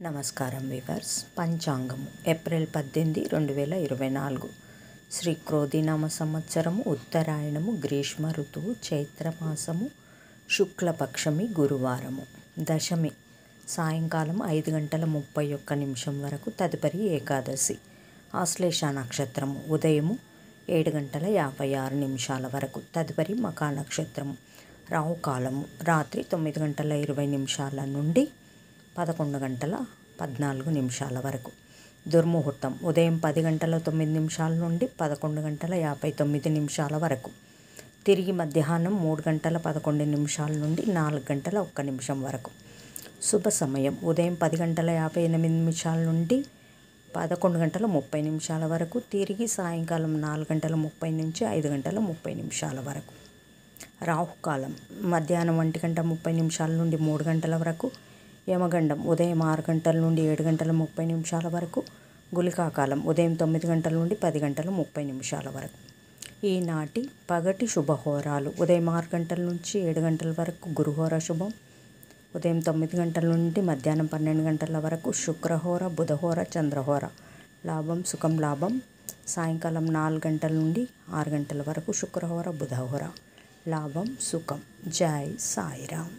నమస్కారం weavers. పంచాంగము April 18, 2024 Shri క్రోధినామ సంవత్సరము, ఉత్తరాయణము, గ్రీష్మ ఋతువు, చైత్రమాసము, శుక్లపక్షమి, గురువారము, దశమి సాయంకాలం 5:31 వరకు, తదుపరి ఏకాదశి, ఆశ్లేష నక్షత్రము ఉదయము 7:56 వరకు, తదుపరి మఖా నక్షత్రము, రాహుకాలము రాత్రి 9:20 నుండి 11:14 వరకు, దుర్ముహూర్తం ఉదయం 10:09 నుండి 11:59 వరకు, తిరిగి మధ్యాహ్నం 3:11 నుండి 4:01 వరకు, శుభ సమయం ఉదయం 10:58 నుండి 11:30 వరకు, తిరిగి సాయంకాలం 4:30 నుంచి 5:30 వరకు, రాహుకాలం మధ్యాహ్నం 1:30 నుండి 3 గంటల వరకు, యమగండం ఉదయం 6 గంటల నుండి 7:30 వరకు, గుళికాకాలం ఉదయం 9 గంటల నుండి 10:30 వరకు. ఈనాటి పగటి శుభహోరాలు ఉదయం 6 గంటల నుంచి 7 గంటల వరకు గురుహోర శుభం, ఉదయం 9 గంటల నుండి మధ్యాహ్నం 12 గంటల వరకు శుక్రహోర, బుధహోర, చంద్రహోర, లాభం సుఖం లాభం, సాయంకాలం 4 గంటల నుండి 6 గంటల వరకు శుక్రహోర, బుధహోర, లాభం సుఖం. జై సాయిరామ్.